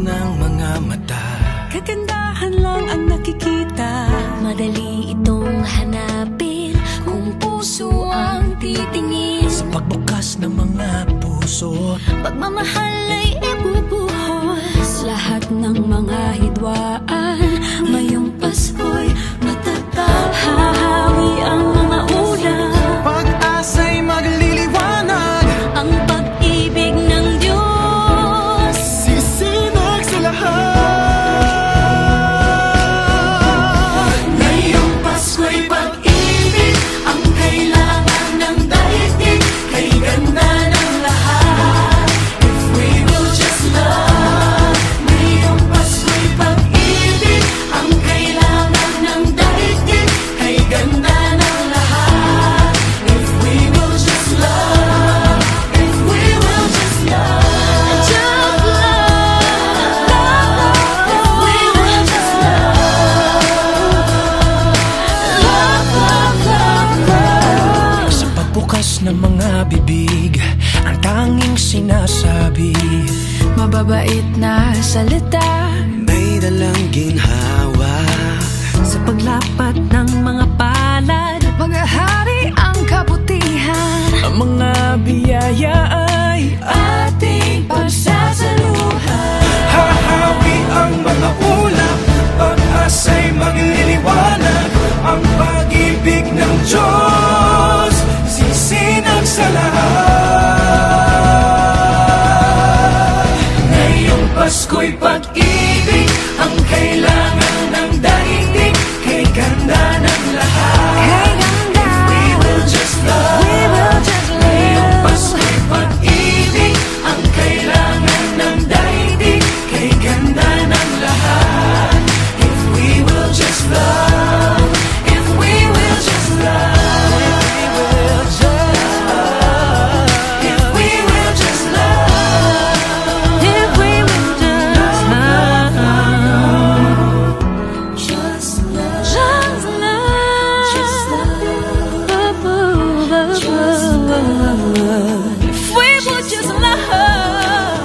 ng mga mata. Kagandahan lang ang nakikita. Madali itong hanapin kung puso ang titingin. Sa pagbukas ng mga puso, Pagmamahal ay ibubuhos. Lahat ng mga hidwaan ngayong Pasko'y matatapos. Hahawi ang mga ulam. pag-asa'y magliliwanag. Ang pag-ibig ng Diyos Sisinag sa lahat. Ngayong Pasko'y pag-ibig ang kailangan ng daigdig. Kay ganda ng lahat, if we will just love. Ngayong Pasko'y pag-ibig ang kailangan ng daigdig. Kay ganda ng lahat, if we will just love. If we will just love. Just love. If we will just love. Sa pagbukas ng mga bibig, ang tanging sinasabi, Mababait na salita may dalang ginhawa. sa paglapat ng mga palad. Maghahari ang kabutihan. Ang mga biyaya ay Ating pagsasaluhan. hahawi ang mga ulap. Pag-asa'y magliliwanag. Ang pag-ibig ng Diyos sisinag sa lahat. Ngayong Pasko'y pag-ibig ang kailangan ng daigdig. Kay ganda ng lahat. If we will just love. Ngayong Pasko'y pag-ibig ang kailangan ng daigdig. Kay ganda ng lahat. If we will just love. If we will just love. If we will just love. If we will just love. Just love. Just love. Just love. Just love. If we would just love.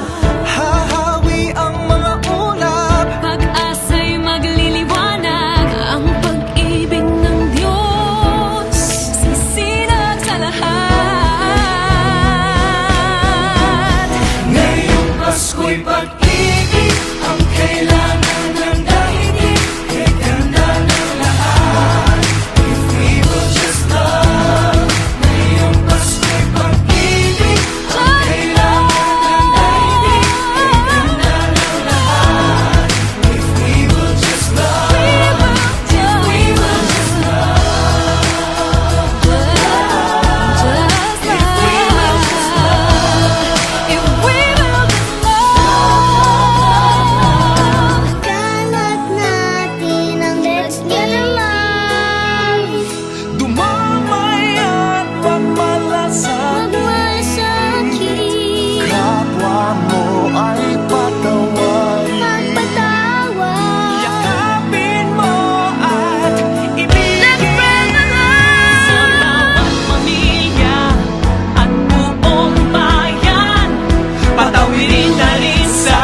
Hahawi ang mga ulap. Pag-asa'y magliliwanag. Ang pag-ibig ng Diyos sisinag sa lahat. Ngayong Pasko'y pag-ibig ang kailangan ng daigdig. Kay ganda ng lahat. If we will just love. Ngayong Pasko'y pag-ibig ang kailangan ng daigdig. Kay ganda ng lahat. If we will just love. If we will just love. Just If we will just love. If we will just love. Kalat natin ang let's get alive. Dumamay at pagmalasakit. Magmasakit, Kapwa mo ay patawarin. magpatawad. Yakapin mo at ibigin. Sa bawat pamilya at buong bayan, Patawirin na rin sa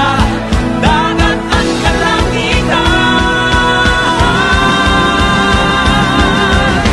dagat at kalangitan.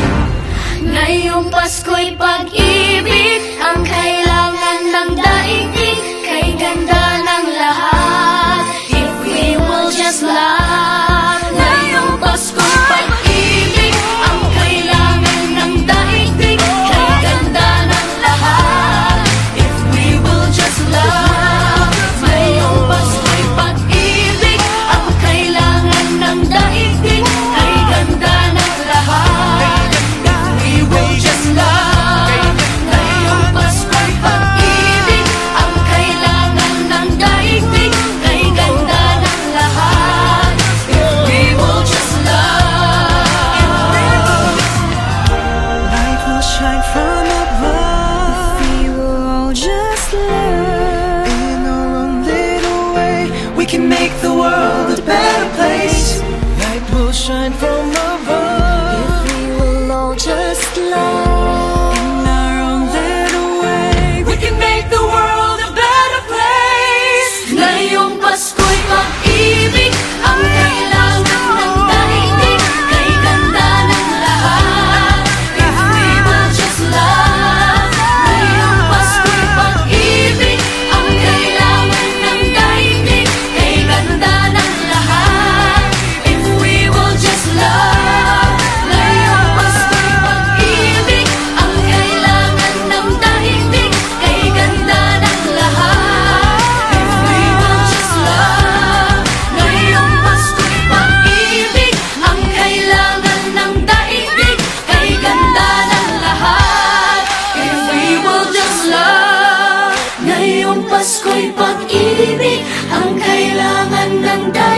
Ngayong Pasko'y pag-ibig ang kailangan ng daigdig. Kay ganda ng lahat. If we will just love. Ngayong Pasko'y pag-ibig ang kailangan ng daigdig. Kay ganda ng lahat. If we will just love. Ngayong Pasko'y pag-ibig ang kailangan ng daigdig. Kay ganda ng lahat. We will just love. Ngayong Pasko'y pag-ibig ang kailangan ng daigdig. Kay ganda ng lahat. If we will just love. Light will shine from above. We will all just love. In our own little way, we can make the world a better place. Light will shine from above. We will all just love. In our own little way, we can make the world a better place. Ngayong Pasko'y pag Ngayong Pasko'y pag-ibig ang kailangan ng daigdig.